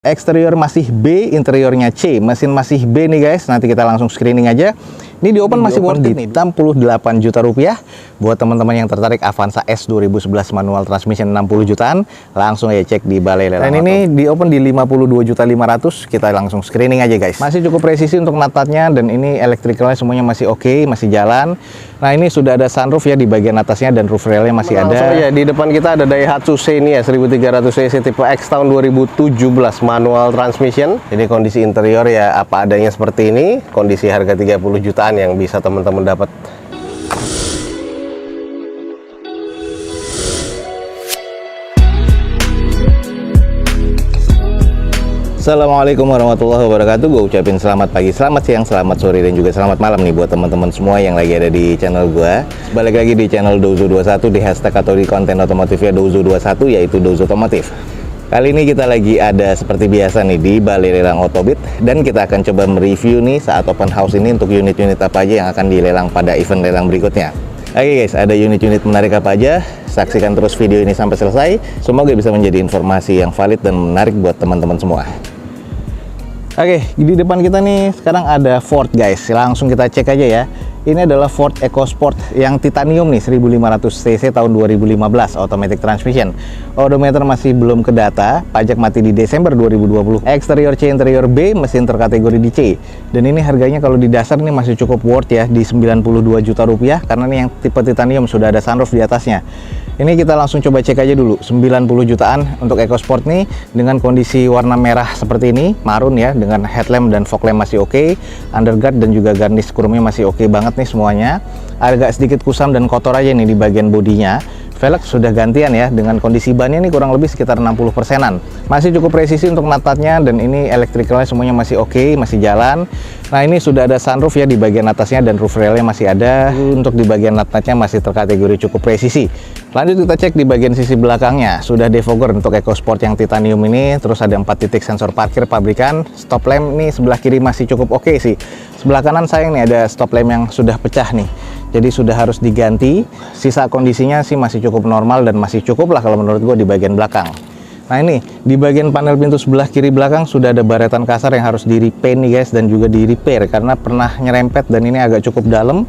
Eksterior masih B, interiornya C. Mesin masih B nih guys. Nanti kita langsung screening aja. Ini di open masih worth it nih, 68 juta rupiah. Buat teman-teman yang tertarik Avanza S 2011 manual transmission 60 jutaan, langsung aja cek di balai lelang. Dan ini di open di 52.500.000. Kita langsung screening aja guys. Masih cukup presisi untuk natatnya, dan ini elektrikalnya semuanya masih oke, masih jalan. Nah, ini sudah ada sunroof ya di bagian atasnya, dan roof railnya masih ada. Langsung aja di depan kita ada Daihatsu Xenia 1300 cc tipe X tahun 2017 manual transmission. Jadi kondisi interior ya apa adanya seperti ini. Kondisi harga 30 jutaan yang bisa teman-teman dapat. Assalamualaikum warahmatullahi wabarakatuh. Gue ucapin selamat pagi, selamat siang, selamat sore, dan juga selamat malam nih buat teman-teman semua yang lagi ada di channel gue. Balik lagi di channel Dozo21, di hashtag atau di konten otomotifnya Dozo21, yaitu Dozo Otomotif. Kali ini kita lagi ada seperti biasa nih di balai lelang Otobit, dan kita akan coba mereview nih saat open house ini untuk unit-unit apa aja yang akan dilelang pada event lelang berikutnya. Oke guys, ada unit-unit menarik apa aja? Saksikan terus video ini sampai selesai. Semoga bisa menjadi informasi yang valid dan menarik buat teman-teman semua. Oke, di depan kita nih sekarang ada Ford guys. Langsung kita cek aja ya. Ini adalah Ford EcoSport yang titanium nih, 1500 cc tahun 2015, automatic transmission. Odometer masih belum ke data, pajak mati di Desember 2020. Eksterior C, interior B, mesin terkategori di C. Dan ini harganya kalau di dasar nih masih cukup worth ya, di 92 juta rupiah, karena nih yang tipe titanium sudah ada sunroof di atasnya. Ini kita langsung coba cek aja dulu, 90 jutaan untuk EcoSport nih, dengan kondisi warna merah seperti ini, marun ya, dengan headlamp dan fog lamp masih oke, underguard dan juga garnish chrome-nya masih oke banget nih semuanya. Agak sedikit kusam dan kotor aja nih di bagian bodinya. Velg sudah gantian ya, dengan kondisi bannya ini kurang lebih sekitar 60%-an. Masih cukup presisi untuk natatnya, dan ini elektrikalnya semuanya masih oke, masih jalan. Nah, ini sudah ada sunroof ya di bagian atasnya, dan roof railnya masih ada. Untuk di bagian natatnya masih terkategori cukup presisi. Lanjut kita cek di bagian sisi belakangnya. Sudah defogger untuk EcoSport yang titanium ini. Terus ada 4 titik sensor parkir pabrikan. Stop lamp nih sebelah kiri masih cukup oke sih. Sebelah kanan sayang nih ada stop lamp yang sudah pecah nih. Jadi sudah harus diganti. Sisa kondisinya sih masih cukup normal dan masih cukup lah kalau menurut gue di bagian belakang. Nah, ini di bagian panel pintu sebelah kiri belakang sudah ada baretan kasar yang harus di repaint nih guys, dan juga di repair karena pernah nyerempet dan ini agak cukup dalam.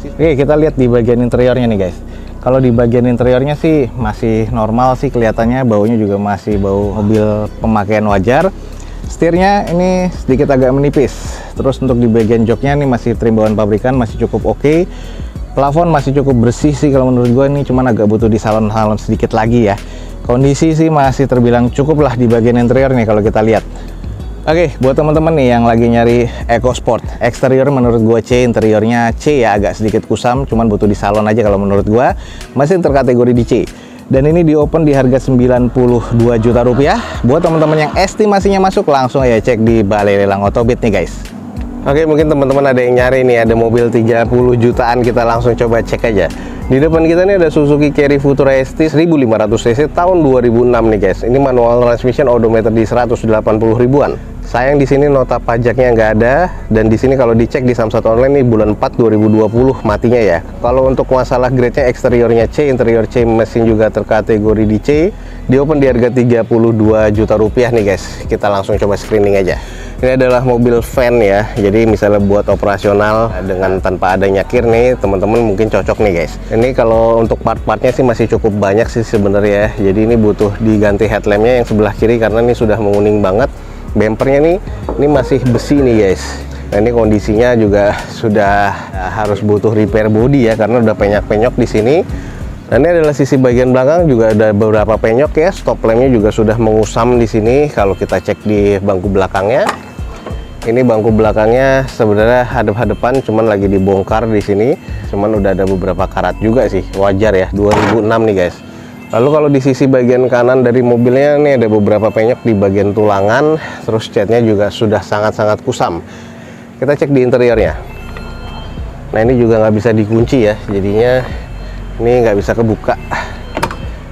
Oke, kita lihat di bagian interiornya nih guys. Kalau di bagian interiornya sih masih normal sih kelihatannya, baunya juga masih bau mobil pemakaian wajar. Setirnya ini sedikit agak menipis. Terus untuk di bagian joknya nih masih trim bawaan pabrikan, masih cukup oke. Plafon masih cukup bersih sih kalau menurut gue, ini cuman agak butuh di salon-salon sedikit lagi ya. Kondisi sih masih terbilang cukup lah di bagian interior nih kalau kita lihat. Oke, buat teman-teman nih yang lagi nyari EcoSport, eksterior menurut gue C, interiornya C ya, agak sedikit kusam, cuman butuh di salon aja kalau menurut gue. Masih terkategori di C. Dan ini di open di harga 92 juta rupiah. Buat teman-teman yang estimasinya masuk, langsung aja cek di balai lelang Otobit nih guys. Oke, mungkin teman-teman ada yang nyari nih, ada mobil 30 jutaan, kita langsung coba cek aja. Di depan kita nih ada Suzuki Carry Futura ST 1500 cc tahun 2006 nih guys. Ini manual transmission, odometer di 180 ribuan. Sayang di sini nota pajaknya nggak ada, dan di sini kalau dicek di Samsat Online nih bulan 4 2020 matinya ya. Kalau untuk masalah grade-nya, eksteriornya C, interior C, mesin juga terkategori di C. Di open di harga 32 juta rupiah nih guys. Kita langsung coba screening aja. Ini adalah mobil van ya, jadi misalnya buat operasional dengan tanpa ada nyakir nih, teman-teman mungkin cocok nih guys. Ini kalau untuk part-partnya sih masih cukup banyak sih sebenarnya ya. Jadi ini butuh diganti headlampnya yang sebelah kiri karena ini sudah menguning banget. Bempernya nih, ini masih besi nih guys. Nah, ini kondisinya juga sudah harus butuh repair body ya, karena udah penyok-penyok di sini. Dan ini adalah sisi bagian belakang, juga ada beberapa penyok ya. Stop lampnya juga sudah mengusam di sini. Kalau kita cek di bangku belakangnya, ini bangku belakangnya sebenarnya hadap-hadapan, cuman lagi dibongkar di sini. Cuman udah ada beberapa karat juga sih, wajar ya. 2006 nih guys. Lalu kalau di sisi bagian kanan dari mobilnya nih ada beberapa penyok di bagian tulangan. Terus catnya juga sudah sangat-sangat kusam. Kita cek di interiornya. Nah, ini juga nggak bisa dikunci ya, jadinya ini nggak bisa kebuka.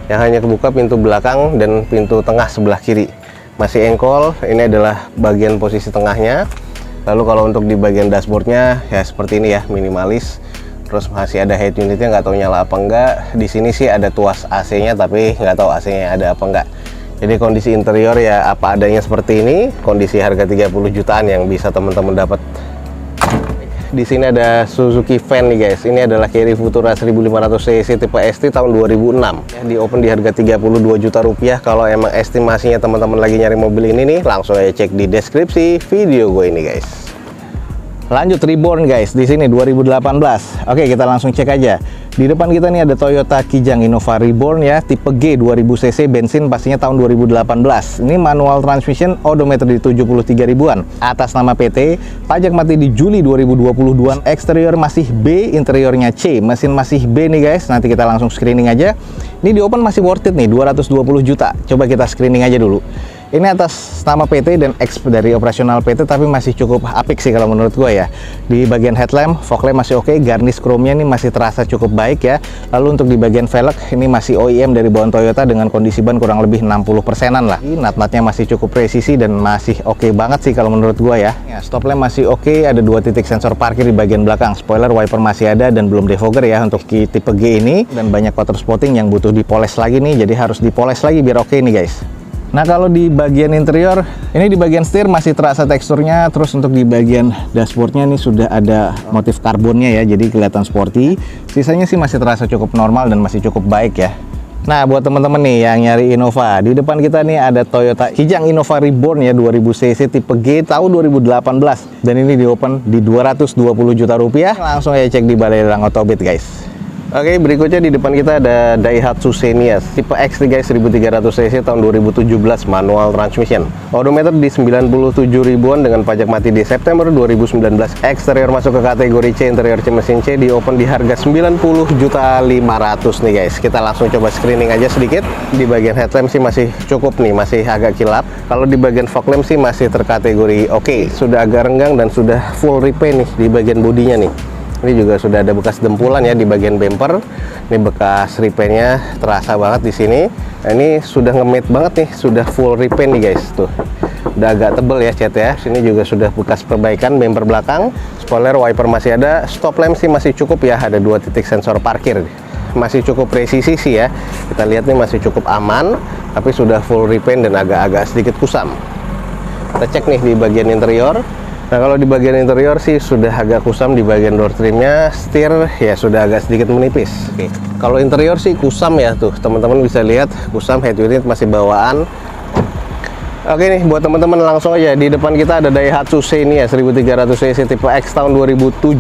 Yang hanya kebuka pintu belakang dan pintu tengah sebelah kiri. Masih engkol. Ini adalah bagian posisi tengahnya. Lalu kalau untuk di bagian dashboardnya ya seperti ini ya, minimalis. Terus masih ada head unitnya, nggak tahu nyala apa enggak. Di sini sih ada tuas AC-nya, tapi nggak tahu AC-nya ada apa enggak. Jadi kondisi interior ya apa adanya seperti ini, kondisi harga 30 jutaan yang bisa teman-teman dapat. Di sini ada Suzuki Van nih guys. Ini adalah Carry Futura 1500 cc tipe ST tahun 2006. Di open di harga 32 juta rupiah. Kalau emang estimasinya teman-teman lagi nyari mobil ini nih, langsung aja cek di deskripsi video gue ini guys. Lanjut Reborn guys, di sini 2018. Oke, kita langsung cek aja. Di depan kita nih ada Toyota Kijang Innova Reborn ya, tipe G 2000 cc bensin, pastinya tahun 2018. Ini manual transmission, odometer di 73 ribuan. Atas nama PT, pajak mati di Juli 2022. Eksterior masih B, interiornya C. Mesin masih B nih guys. Nanti kita langsung screening aja. Ini di open masih worth it nih, 220 juta. Coba kita screening aja dulu. Ini atas nama PT dan X dari operasional PT, tapi masih cukup apik sih kalau menurut gue ya. Di bagian headlamp, fog lamp masih oke, garnish chrome-nya ini masih terasa cukup baik ya. Lalu untuk di bagian velg, ini masih OEM dari bawaan Toyota dengan kondisi ban kurang lebih 60%-an lah. Nut-nutnya masih cukup presisi dan masih oke banget sih kalau menurut gue ya. Stop lamp masih oke, ada 2 titik sensor parkir di bagian belakang. Spoiler wiper masih ada dan belum defogger ya untuk tipe G ini. Dan banyak water spotting yang butuh dipoles lagi nih, jadi harus dipoles lagi biar oke nih guys. Nah kalau di bagian interior, ini di bagian setir masih terasa teksturnya, terus untuk di bagian dashboardnya ini sudah ada motif karbonnya ya, jadi kelihatan sporty. Sisanya sih masih terasa cukup normal dan masih cukup baik ya. Nah buat teman-teman nih yang nyari Innova, di depan kita nih ada Toyota Kijang Innova Reborn ya, 2000 cc tipe G tahun 2018. Dan ini di open di 220 juta rupiah. Langsung aja cek di Balai Lelang Autobit guys. Oke, berikutnya di depan kita ada Daihatsu Xenia tipe X nih guys, 1300 cc tahun 2017, manual transmission. Odometer di 97 ribuan dengan pajak mati di September 2019. Eksterior masuk ke kategori C, interior C mesin C, di open di harga 90 juta 500 nih guys. Kita langsung coba screening aja sedikit. Di bagian headlamp sih masih cukup nih, masih agak kilap. Kalau di bagian fog lamp sih masih terkategori oke. Sudah agak renggang dan sudah full repaint nih di bagian bodinya nih. Ini juga sudah ada bekas dempulan ya di bagian bumper. Ini bekas repaintnya terasa banget di sini. Nah, ini sudah nge-matte banget nih, sudah full repaint nih guys. Tuh, udah agak tebel ya cat ya. Sini juga sudah bekas perbaikan bumper belakang. Spoiler wiper masih ada. Stop lamp sih masih cukup ya. Ada 2 titik sensor parkir. Masih cukup presisi sih ya. Kita lihat nih masih cukup aman. Tapi sudah full repaint dan agak-agak sedikit kusam. Kita cek nih di bagian interior. Nah kalau di bagian interior sih sudah agak kusam di bagian door trimnya, setir ya sudah agak sedikit menipis. Oke. Kalau interior sih kusam ya tuh, teman-teman bisa lihat kusam, head unit masih bawaan. Oke nih buat teman-teman langsung aja di depan kita ada Daihatsu Xenia 1300 cc tipe X tahun 2017,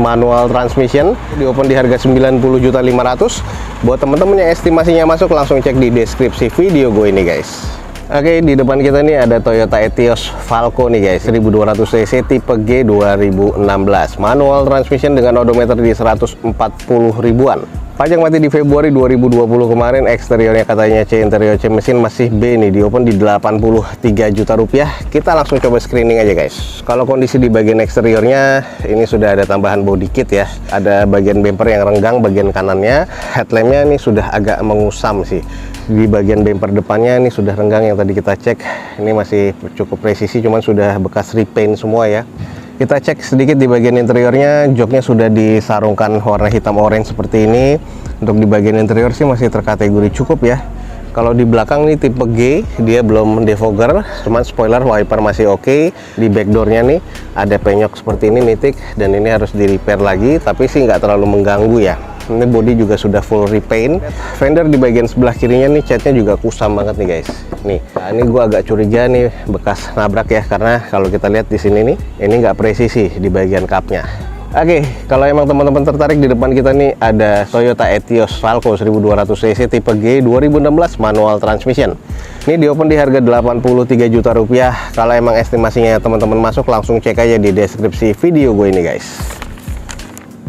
manual transmission. Di open di harga 90 juta 500. Buat teman-teman yang estimasinya masuk langsung cek di deskripsi video gue ini guys. Oke, di depan kita nih ada Toyota Etios Falco nih guys, 1200 cc tipe G 2016, manual transmission dengan odometer di 140 ribuan. Pajak mati di Februari 2020 kemarin. Eksteriornya katanya C, interior C mesin masih B nih, di open di 83 juta rupiah. Kita langsung coba screening aja guys. Kalau kondisi di bagian eksteriornya ini sudah ada tambahan body kit ya. Ada bagian bumper yang renggang bagian kanannya. Headlampnya ini sudah agak mengusam sih. Di bagian bumper depannya ini sudah renggang yang tadi kita cek. Ini masih cukup presisi, cuman sudah bekas repaint semua ya. Kita cek sedikit di bagian interiornya, joknya sudah disarungkan warna hitam orange seperti ini. Untuk di bagian interior sih masih terkategori cukup ya. Kalau di belakang nih tipe G, dia belum defogger, cuman spoiler wiper masih oke. Di backdoornya nih ada penyok seperti ini nitik, dan ini harus di repair lagi, tapi sih nggak terlalu mengganggu ya. Ini body juga sudah full repaint. Fender di bagian sebelah kirinya nih catnya juga kusam banget nih guys. Nih, nah ini gua agak curiga nih bekas nabrak ya, karena kalau kita lihat di sini nih, ini nggak presisi di bagian cupnya. Oke, kalau emang teman-teman tertarik, di depan kita nih ada Toyota Etios Falco 1200 cc tipe G 2016, manual transmission. Ini di open di harga 83 juta rupiah. Kalau emang estimasinya teman-teman masuk, langsung cek aja di deskripsi video gue ini guys.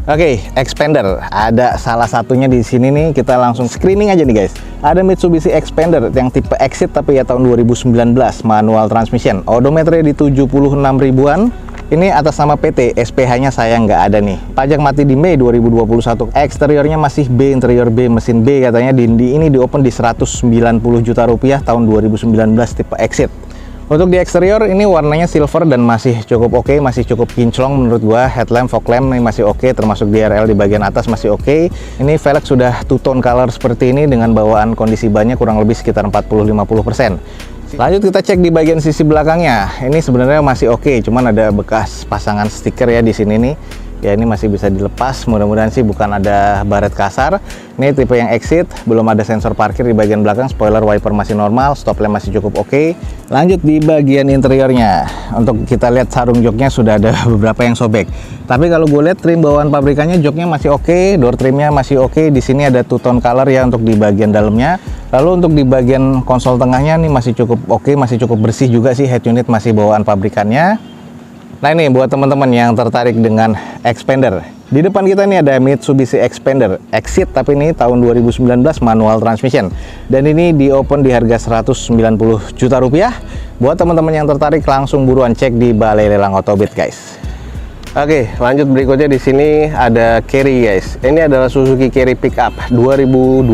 Oke, Xpander ada salah satunya di sini nih, kita langsung screening aja nih guys. Ada Mitsubishi Xpander yang tipe Exit tapi ya tahun 2019, manual transmission. Odometernya di 76 ribuan. Ini atas nama PT, SPH-nya saya nggak ada nih. Pajak mati di Mei 2021. Eksteriornya masih B, interior B, mesin B katanya. Ini di open di 190 juta rupiah tahun 2019 tipe Exit. Untuk di eksterior ini warnanya silver dan masih cukup oke, masih cukup kinclong menurut gua. Headlamp, fog lamp ini masih oke, termasuk DRL di bagian atas masih oke. Ini velg sudah two tone color seperti ini dengan bawaan kondisi bannya kurang lebih sekitar 40-50%. Lanjut kita cek di bagian sisi belakangnya. Ini sebenarnya masih oke, cuman ada bekas pasangan stiker ya di sini nih. Ya ini masih bisa dilepas, mudah-mudahan sih bukan ada baret kasar. Ini tipe yang exit, belum ada sensor parkir di bagian belakang, spoiler wiper masih normal, stop lamp masih cukup oke. Lanjut di bagian interiornya, untuk kita lihat sarung joknya sudah ada beberapa yang sobek. Tapi kalau gue lihat trim bawaan pabrikannya, joknya masih oke, door trimnya masih oke. Di sini ada two tone color ya untuk di bagian dalamnya. Lalu untuk di bagian konsol tengahnya nih masih cukup oke, masih cukup bersih juga sih, head unit masih bawaan pabrikannya. Nah ini buat teman-teman yang tertarik dengan Xpander. Di depan kita ini ada Mitsubishi Xpander Exit, tapi ini tahun 2019 manual transmission. Dan ini di open di harga 190 juta rupiah. Buat teman-teman yang tertarik langsung buruan cek di Balai Lelang Autobit guys. Oke, lanjut berikutnya di sini ada Carry guys. Ini adalah Suzuki Carry Pickup 2021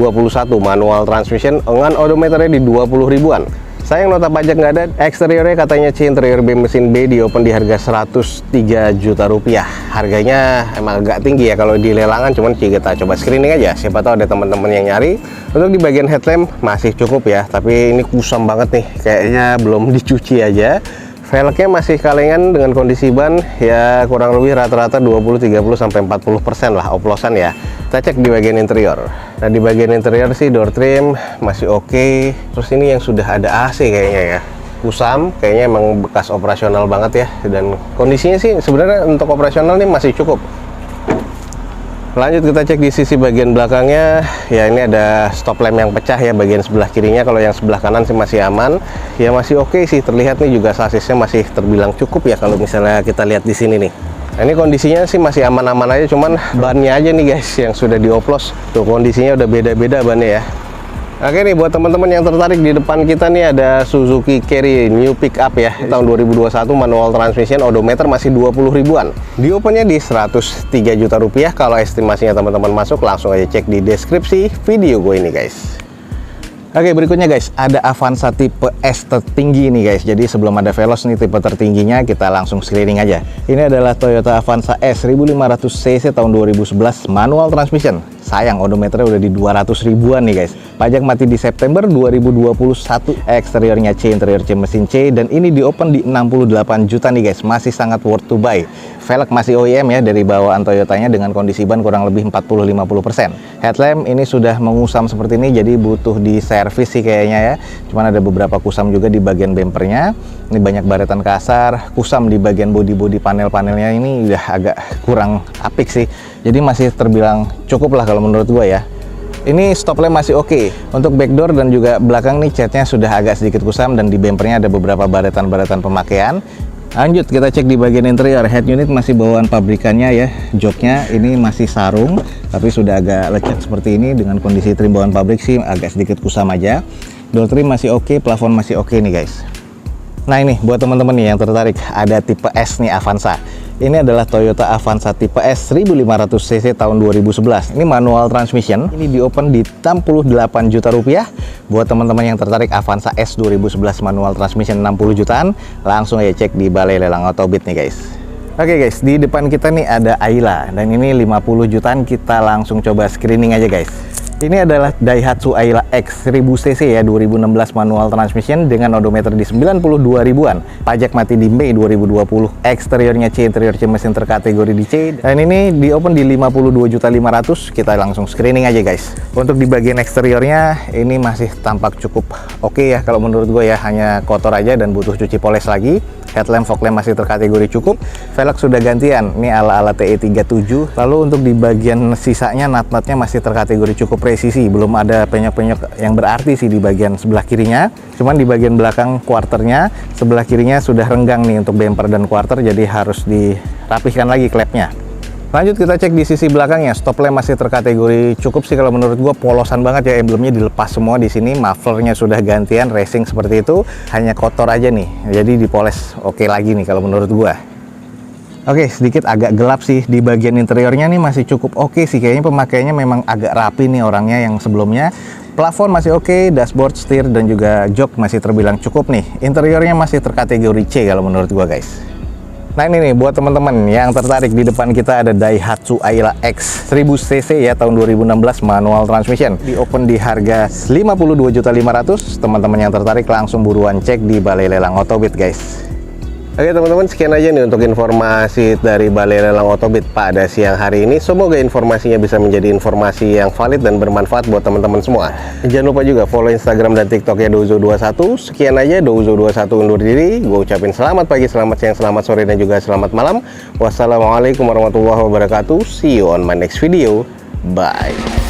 manual transmission dengan odometernya di 20 ribuan. Sayang nota pajak nggak ada. Eksteriornya katanya C, interior B mesin B, di open di harga 103 juta rupiah. Harganya emang agak tinggi ya kalau di lelangan, cuman kita coba screening aja, siapa tahu ada teman-teman yang nyari. Untuk di bagian headlamp masih cukup ya, tapi ini kusam banget nih, kayaknya belum dicuci aja. Velgnya masih kalengan dengan kondisi ban ya kurang lebih rata-rata 20-30-40% lah oplosan ya. Kita cek di bagian interior. Nah di bagian interior sih door trim masih oke. Terus ini yang sudah ada AC kayaknya ya. Kusam, kayaknya emang bekas operasional banget ya. Dan kondisinya sih sebenarnya untuk operasional nih masih cukup. Lanjut kita cek di sisi bagian belakangnya. Ya ini ada stop lamp yang pecah ya bagian sebelah kirinya. Kalau yang sebelah kanan sih masih aman. Ya masih oke sih, terlihat nih juga sasisnya masih terbilang cukup ya kalau misalnya kita lihat di sini nih. Nah, ini kondisinya sih masih aman-aman aja, cuman bannya aja nih guys yang sudah dioplos. Tuh kondisinya udah beda-beda bannya ya. Oke nih buat teman-teman yang tertarik, di depan kita nih ada Suzuki Carry New Pickup ya tahun 2021 manual transmission, odometer masih 20 ribuan. Di opennya di 103 juta rupiah. Kalau estimasinya teman-teman masuk langsung aja cek di deskripsi video gue ini guys. Oke, berikutnya guys, ada Avanza tipe S tertinggi nih guys. Jadi sebelum ada Veloz nih tipe tertingginya, kita langsung screening aja. Ini adalah Toyota Avanza S 1500 cc tahun 2011 manual transmission. Sayang odometernya udah di 200 ribuan nih guys. Pajak mati di September 2021. Eksteriornya C, interior C mesin C, dan ini di open di 68 juta nih guys. Masih sangat worth to buy. Velg masih OEM ya dari bawaan Toyotanya dengan kondisi ban kurang lebih 40-50%. Headlamp ini sudah mengusam seperti ini, jadi butuh di servis sih kayaknya ya. Cuman ada beberapa kusam juga di bagian bempernya. Ini banyak baretan kasar, kusam di bagian bodi-bodi panel-panelnya ini udah agak kurang apik sih. Jadi masih terbilang cukup lah kalau menurut gua ya. Ini stop lamp masih oke. Untuk backdoor dan juga belakang nih catnya sudah agak sedikit kusam, dan di bempernya ada beberapa baretan-baretan pemakaian. Lanjut kita cek di bagian interior. Head unit masih bawaan pabrikannya ya. Joknya ini masih sarung, tapi sudah agak lecet seperti ini. Dengan kondisi trim bawaan pabrik sih agak sedikit kusam aja. Door trim masih oke, plafon masih oke nih guys. Nah ini buat teman-teman nih yang tertarik, ada tipe S nih Avanza. Ini adalah Toyota Avanza tipe S 1500 cc tahun 2011. Ini manual transmission. Ini di open di 68 juta rupiah. Buat teman-teman yang tertarik Avanza S 2011 manual transmission 60 jutaan, langsung aja cek di Balai Lelang Autobit nih guys. Oke guys, di depan kita nih ada Ayla, dan ini 50 jutaan. Kita langsung coba screening aja guys. Ini adalah Daihatsu Ayla X 1000 cc ya, 2016 manual transmission dengan odometer di 92 ribuan. Pajak mati di Mei 2020. Eksteriornya C, interior C mesin terkategori di C. Dan ini di open di 52.500.000. Kita langsung screening aja guys. Untuk di bagian eksteriornya ini masih tampak cukup oke ya kalau menurut gue ya, hanya kotor aja dan butuh cuci poles lagi. Headlamp, fog lamp masih terkategori cukup. Velg sudah gantian, ini ala-ala TE37. Lalu untuk di bagian sisanya nut-nutnya masih terkategori cukup presisi. Belum ada penyok-penyok yang berarti sih di bagian sebelah kirinya. Cuman di bagian belakang quarternya, sebelah kirinya sudah renggang nih untuk bumper dan quarter, jadi harus dirapihkan lagi klepnya. Lanjut kita cek di sisi belakangnya. Stop lamp masih terkategori cukup sih kalau menurut gua, polosan banget ya, emblemnya dilepas semua di sini. Mufflernya sudah gantian, racing seperti itu, hanya kotor aja nih. Jadi dipoles oke lagi nih kalau menurut gua. Oke, sedikit agak gelap sih di bagian interiornya nih, masih cukup oke sih. Kayaknya pemakaiannya memang agak rapi nih orangnya yang sebelumnya. Plafon masih oke, dashboard, setir, dan juga jok masih terbilang cukup nih. Interiornya masih terkategori C kalau menurut gua guys. Nah ini nih buat teman-teman yang tertarik, di depan kita ada Daihatsu Ayla X 1000cc ya, tahun 2016, manual transmission. Di open di harga 52.500.000. Teman-teman yang tertarik langsung buruan cek di Balai Lelang Otobit guys. Oke teman-teman, sekian aja nih untuk informasi dari Balai Lelang Otobit pada siang hari ini. Semoga informasinya bisa menjadi informasi yang valid dan bermanfaat buat teman-teman semua. Jangan lupa juga follow Instagram dan TikToknya Dozo21. Sekian aja, Dozo21 undur diri. Gue ucapin selamat pagi, selamat siang, selamat sore, dan juga selamat malam. Wassalamualaikum warahmatullahi wabarakatuh. See you on my next video. Bye.